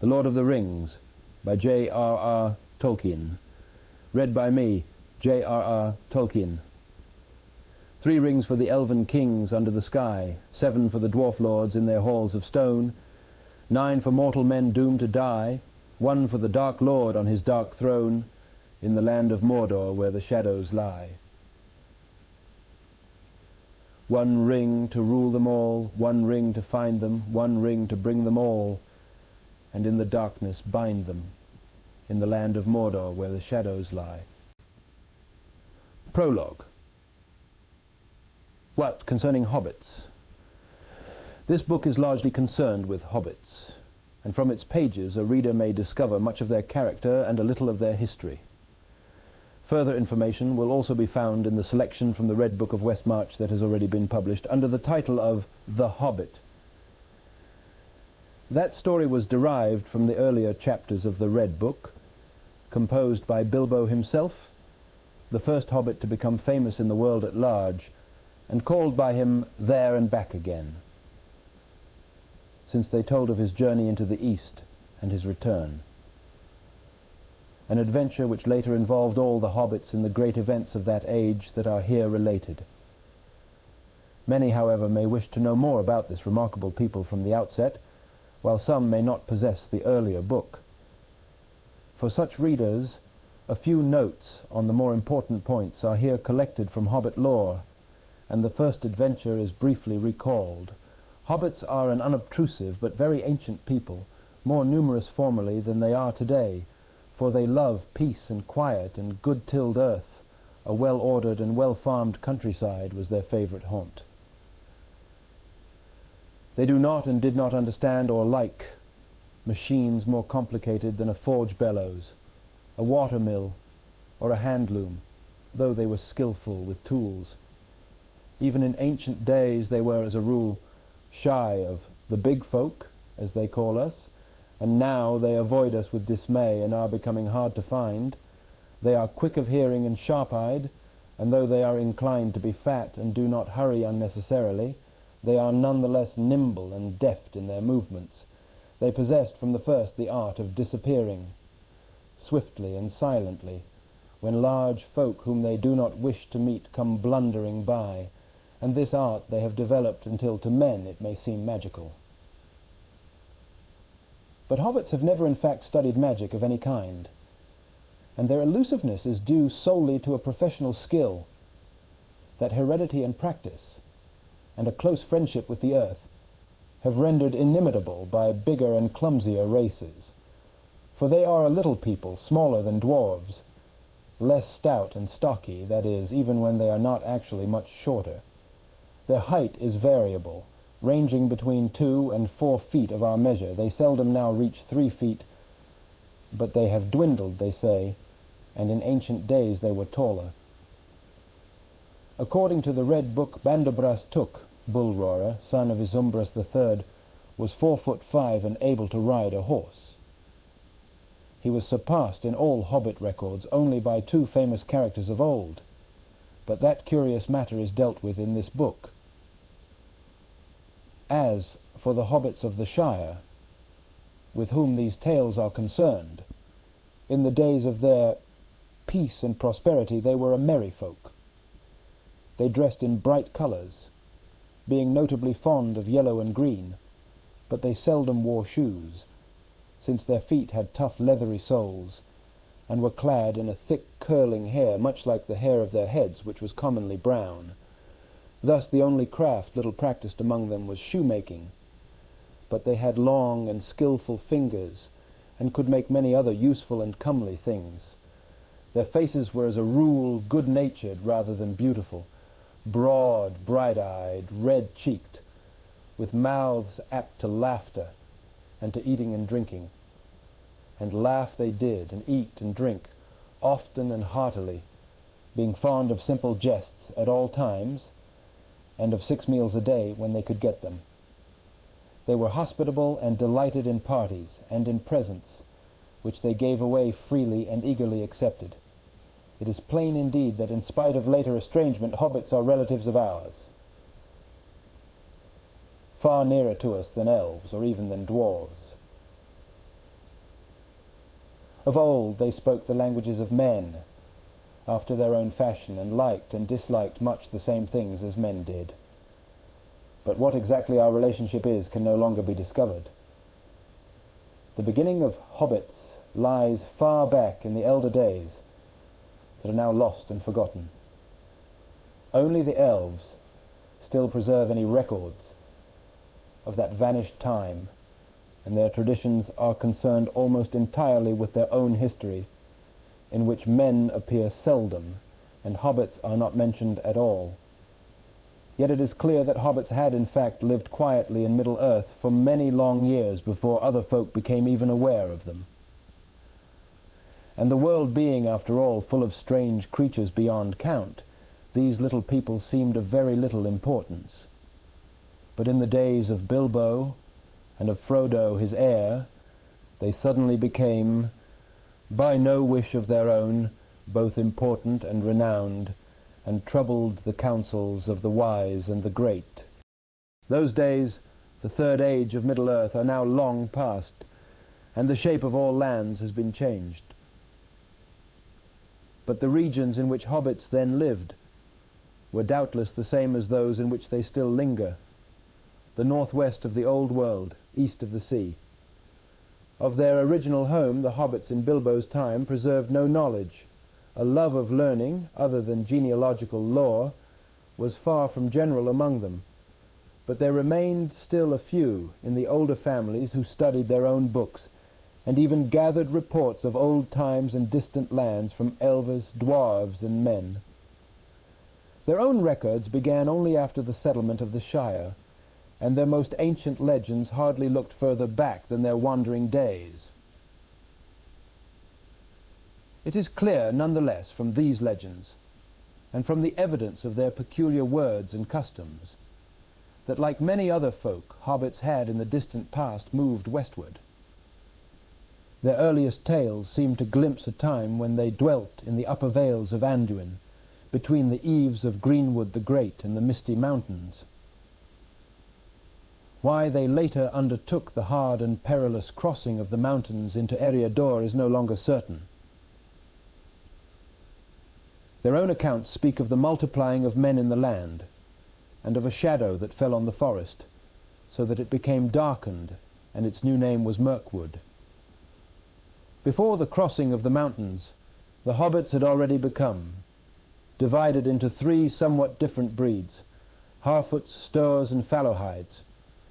The Lord of the Rings by J.R.R. Tolkien. Read by me, J.R.R. Tolkien. 3 rings for the elven kings under the sky, 7 for the dwarf lords in their halls of stone, 9 for mortal men doomed to die, 1 for the dark lord on his dark throne, in the land of Mordor where the shadows lie. 1 ring to rule them all, 1 ring to find them, 1 ring to bring them all, and in the darkness bind them, in the land of Mordor where the shadows lie. Prologue. What concerning hobbits? This book is largely concerned with hobbits, and from its pages a reader may discover much of their character and a little of their history. Further information will also be found in the selection from the Red Book of Westmarch that has already been published under the title of The Hobbit. That story was derived from the earlier chapters of the Red Book, composed by Bilbo himself, the first hobbit to become famous in the world at large, and called by him There and Back Again, since they told of his journey into the East and his return. An adventure which later involved all the hobbits in the great events of that age that are here related. Many, however, may wish to know more about this remarkable people from the outset, while some may not possess the earlier book. For such readers, a few notes on the more important points are here collected from Hobbit lore, and the first adventure is briefly recalled. Hobbits are an unobtrusive but very ancient people, more numerous formerly than they are today, for they love peace and quiet and good-tilled earth. A well-ordered and well-farmed countryside was their favorite haunt. They do not and did not understand or like machines more complicated than a forge bellows, a water mill, or a hand loom, though they were skillful with tools. Even in ancient days they were, as a rule, shy of the big folk, as they call us, and now they avoid us with dismay and are becoming hard to find. They are quick of hearing and sharp-eyed, and though they are inclined to be fat and do not hurry unnecessarily, they are none the less nimble and deft in their movements. They possessed from the first the art of disappearing, swiftly and silently, when large folk whom they do not wish to meet come blundering by, and this art they have developed until to men it may seem magical. But hobbits have never in fact studied magic of any kind, and their elusiveness is due solely to a professional skill that heredity and practice, and a close friendship with the earth, have rendered inimitable by bigger and clumsier races. For they are a little people, smaller than dwarves, less stout and stocky, that is, even when they are not actually much shorter. Their height is variable, ranging between 2 and 4 feet of our measure. They seldom now reach 3 feet, but they have dwindled, they say, and in ancient days they were taller. According to the Red Book, Bandobras Took, bull roarer, son of Isumbras III, was 4'5" and able to ride a horse. He was surpassed in all hobbit records only by 2 famous characters of old, but that curious matter is dealt with in this book. As for the hobbits of the Shire, with whom these tales are concerned, in the days of their peace and prosperity they were a merry folk. They dressed in bright colours, being notably fond of yellow and green, but they seldom wore shoes, since their feet had tough leathery soles, and were clad in a thick curling hair, much like the hair of their heads, which was commonly brown. Thus the only craft little practised among them was shoemaking, but they had long and skilful fingers, and could make many other useful and comely things. Their faces were as a rule good-natured rather than beautiful, broad, bright-eyed, red-cheeked, with mouths apt to laughter and to eating and drinking. And laugh they did, and eat and drink, often and heartily, being fond of simple jests at all times, and of 6 meals a day when they could get them. They were hospitable and delighted in parties and in presents, which they gave away freely and eagerly accepted. It is plain indeed that in spite of later estrangement, hobbits are relatives of ours, far nearer to us than elves or even than dwarves. Of old they spoke the languages of men, after their own fashion, and liked and disliked much the same things as men did. But what exactly our relationship is can no longer be discovered. The beginning of hobbits lies far back in the elder days that are now lost and forgotten. Only the elves still preserve any records of that vanished time, and their traditions are concerned almost entirely with their own history, in which men appear seldom and hobbits are not mentioned at all. Yet it is clear that hobbits had in fact lived quietly in Middle-earth for many long years before other folk became even aware of them. And the world being, after all, full of strange creatures beyond count, these little people seemed of very little importance. But in the days of Bilbo and of Frodo his heir, they suddenly became, by no wish of their own, both important and renowned, and troubled the counsels of the wise and the great. Those days, the third age of Middle-earth, are now long past, and the shape of all lands has been changed. But the regions in which hobbits then lived were doubtless the same as those in which they still linger, the northwest of the old world, east of the sea. Of their original home, the hobbits in Bilbo's time preserved no knowledge. A love of learning, other than genealogical lore, was far from general among them, but there remained still a few in the older families who studied their own books, and even gathered reports of old times and distant lands from elves, dwarves, and men. Their own records began only after the settlement of the Shire, and their most ancient legends hardly looked further back than their wandering days. It is clear, nonetheless, from these legends, and from the evidence of their peculiar words and customs, that like many other folk, hobbits had in the distant past moved westward. Their earliest tales seem to glimpse a time when they dwelt in the upper vales of Anduin, between the eaves of Greenwood the Great and the Misty Mountains. Why they later undertook the hard and perilous crossing of the mountains into Eriador is no longer certain. Their own accounts speak of the multiplying of men in the land, and of a shadow that fell on the forest, so that it became darkened, and its new name was Mirkwood. Before the crossing of the mountains, the hobbits had already become divided into three somewhat different breeds: Harfoots, Stoors, and Fallowhides.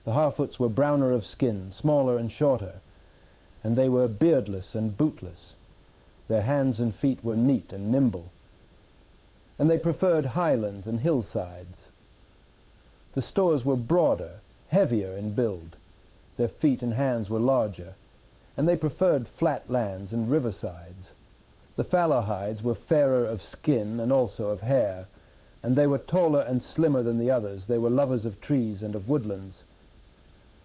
The Harfoots were browner of skin, smaller and shorter, and they were beardless and bootless. Their hands and feet were neat and nimble, and they preferred highlands and hillsides. The Stoors were broader, heavier in build. Their feet and hands were larger, and they preferred flat lands and riversides. The Fallowhides were fairer of skin and also of hair, and they were taller and slimmer than the others. They were lovers of trees and of woodlands.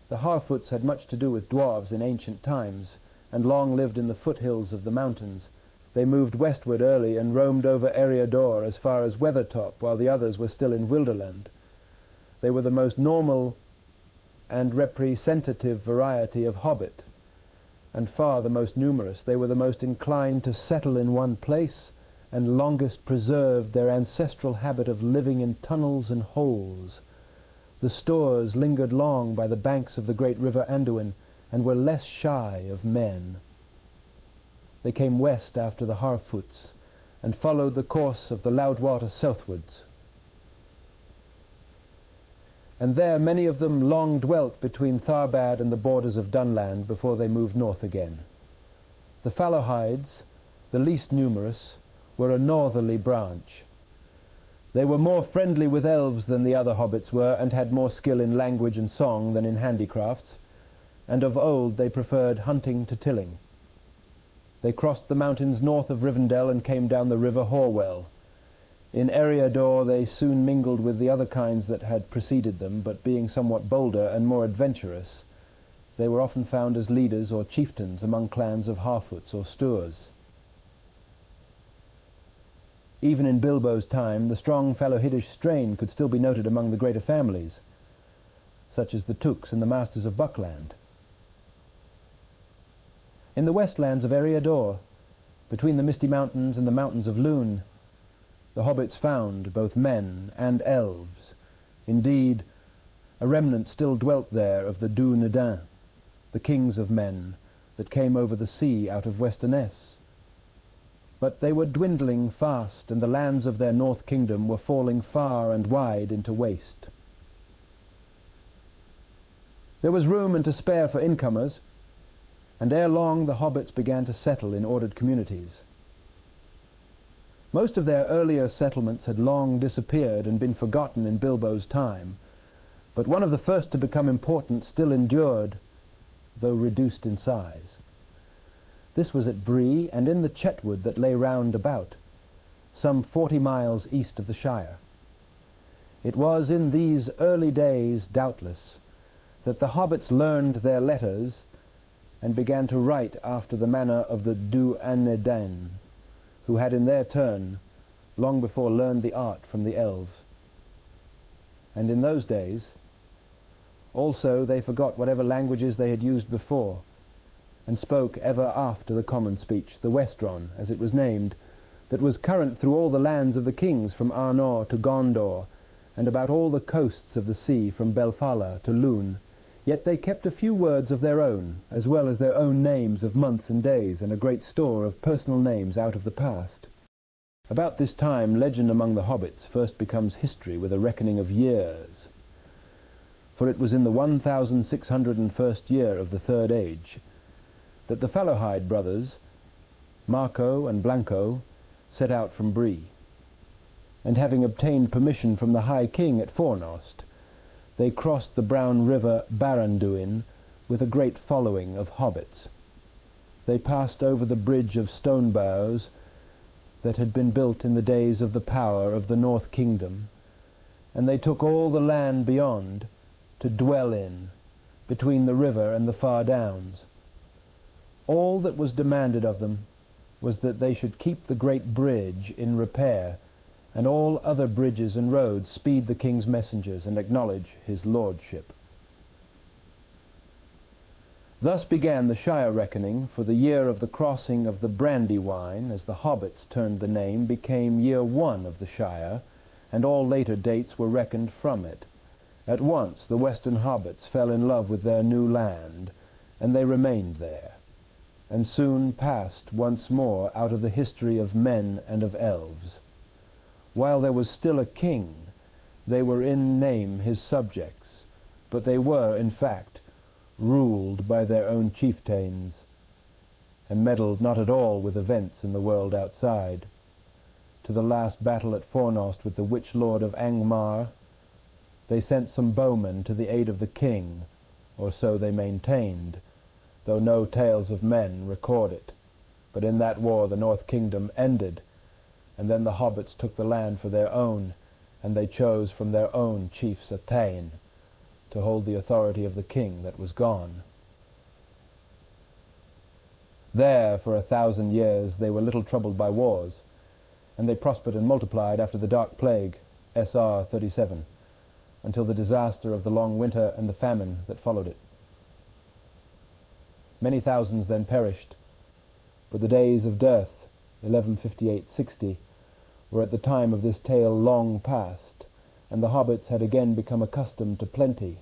The Harfoots had much to do with dwarves in ancient times, and long lived in the foothills of the mountains. They moved westward early and roamed over Eriador as far as Weathertop, while the others were still in Wilderland. They were the most normal and representative variety of hobbit, and far the most numerous. They were the most inclined to settle in one place, and longest preserved their ancestral habit of living in tunnels and holes. The Stoors lingered long by the banks of the great river Anduin, and were less shy of men. They came west after the Harfoots, and followed the course of the Loudwater southwards. And there many of them long dwelt between Tharbad and the borders of Dunland before they moved north again. The Fallowhides, the least numerous, were a northerly branch. They were more friendly with elves than the other hobbits were, and had more skill in language and song than in handicrafts, and of old they preferred hunting to tilling. They crossed the mountains north of Rivendell and came down the river Horwell. In Eriador they soon mingled with the other kinds that had preceded them, but being somewhat bolder and more adventurous, they were often found as leaders or chieftains among clans of Harfoots or Stoors. Even in Bilbo's time, the strong Fallowhidish strain could still be noted among the greater families, such as the Tooks and the Masters of Buckland. In the westlands of Eriador, between the misty mountains and the mountains of Lune, the hobbits found both men and elves. Indeed, a remnant still dwelt there of the Dúnedain, the kings of men that came over the sea out of Westernesse. But they were dwindling fast, and the lands of their north kingdom were falling far and wide into waste. There was room and to spare for incomers, and ere long the hobbits began to settle in ordered communities. Most of their earlier settlements had long disappeared and been forgotten in Bilbo's time, but one of the first to become important still endured, though reduced in size. This was at Bree and in the Chetwood that lay round about, some 40 miles east of the Shire. It was in these early days, doubtless, that the hobbits learned their letters and began to write after the manner of the Dúnedain, who had in their turn long before learned the art from the elves. And in those days also they forgot whatever languages they had used before, and spoke ever after the common speech, the Westron, as it was named, that was current through all the lands of the kings from Arnor to Gondor, and about all the coasts of the sea from Belfala to Lune. Yet they kept a few words of their own, as well as their own names of months and days, and a great store of personal names out of the past. About this time, legend among the hobbits first becomes history with a reckoning of years. For it was in the 1601st year of the Third Age that the Fallowhide brothers, Marco and Blanco, set out from Bree, and having obtained permission from the High King at Fornost, they crossed the brown river Baranduin with a great following of hobbits. They passed over the bridge of stone boughs that had been built in the days of the power of the North Kingdom, and they took all the land beyond to dwell in, between the river and the far downs. All that was demanded of them was that they should keep the great bridge in repair, and all other bridges and roads speed the king's messengers and acknowledge his lordship. Thus began the Shire reckoning, for the year of the crossing of the Brandywine, as the hobbits turned the name, became year 1 of the Shire, and all later dates were reckoned from it. At once the western hobbits fell in love with their new land, and they remained there, and soon passed once more out of the history of men and of elves. While there was still a king, they were in name his subjects, but they were, in fact, ruled by their own chieftains, and meddled not at all with events in the world outside. To the last battle at Fornost with the Witch Lord of Angmar, they sent some bowmen to the aid of the king, or so they maintained, though no tales of men record it. But in that war the North Kingdom ended, and then the hobbits took the land for their own, and they chose from their own chiefs a thane to hold the authority of the king that was gone. There, for 1,000 years, they were little troubled by wars, and they prospered and multiplied after the Dark Plague, S.R. 37, until the disaster of the long winter and the famine that followed it. Many thousands then perished, but the days of dearth, 1158-60, were at the time of this tale long past, and the hobbits had again become accustomed to plenty.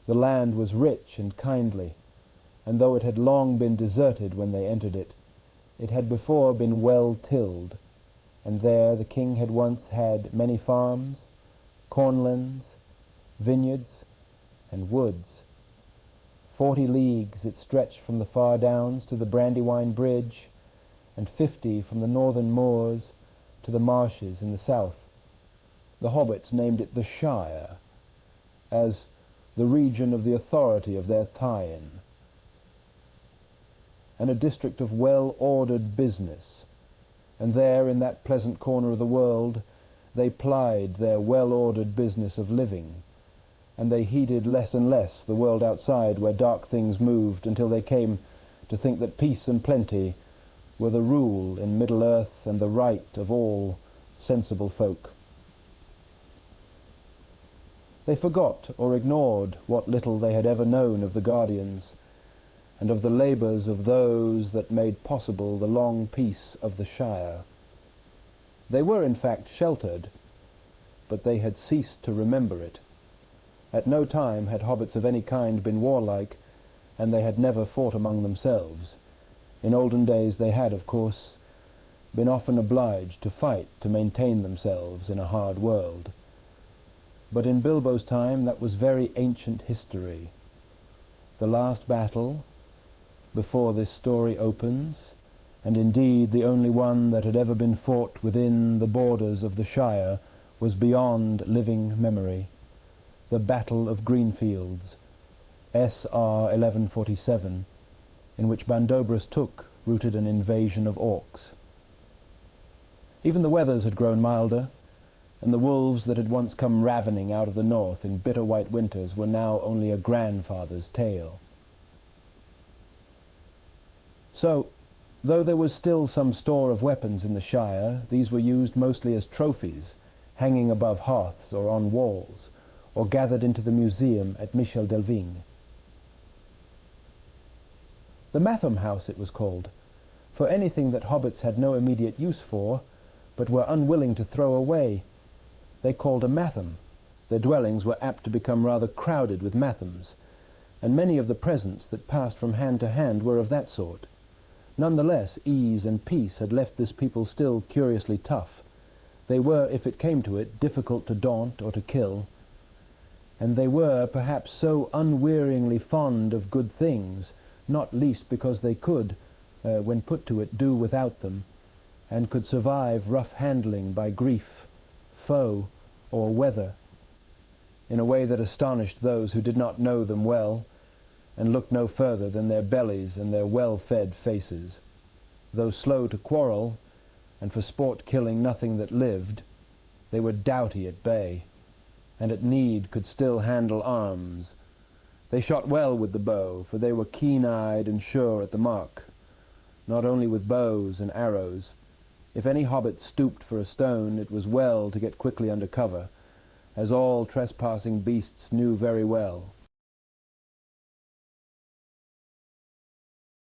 The land was rich and kindly, and though it had long been deserted when they entered it, it had before been well tilled, and there the king had once had many farms, cornlands, vineyards, and woods. 40 leagues it stretched from the far downs to the Brandywine Bridge, and 50 from the northern moors to the marshes in the south. The hobbits named it the Shire, as the region of the authority of their Thain, and a district of well-ordered business, and there in that pleasant corner of the world they plied their well-ordered business of living, and they heeded less and less the world outside where dark things moved, until they came to think that peace and plenty were the rule in Middle-earth and the right of all sensible folk. They forgot or ignored what little they had ever known of the Guardians, and of the labours of those that made possible the long peace of the Shire. They were in fact sheltered, but they had ceased to remember it. At no time had hobbits of any kind been warlike, and they had never fought among themselves. In olden days they had, of course, been often obliged to fight to maintain themselves in a hard world. But in Bilbo's time that was very ancient history. The last battle, before this story opens, and indeed the only one that had ever been fought within the borders of the Shire, was beyond living memory. The Battle of Greenfields, S.R. 1147, in which Bandobras Took routed an invasion of orcs. Even the weathers had grown milder, and the wolves that had once come ravening out of the north in bitter white winters were now only a grandfather's tale. So, though there was still some store of weapons in the Shire, these were used mostly as trophies, hanging above hearths or on walls, or gathered into the museum at Michel Delvigne. The Matham House it was called, for anything that hobbits had no immediate use for, but were unwilling to throw away, they called a Matham. Their dwellings were apt to become rather crowded with Mathams, and many of the presents that passed from hand to hand were of that sort. Nonetheless, ease and peace had left this people still curiously tough. They were, if it came to it, difficult to daunt or to kill, and they were perhaps so unwearyingly fond of good things, not least because they could, when put to it, do without them, and could survive rough handling by grief, foe, or weather, in a way that astonished those who did not know them well, and looked no further than their bellies and their well-fed faces. Though slow to quarrel, and for sport killing nothing that lived, they were doughty at bay, and at need could still handle arms. They shot well with the bow, for they were keen-eyed and sure at the mark, not only with bows and arrows. If any hobbit stooped for a stone, it was well to get quickly under cover, as all trespassing beasts knew very well.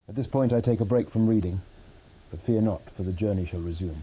At this point I take a break from reading, but fear not, for the journey shall resume.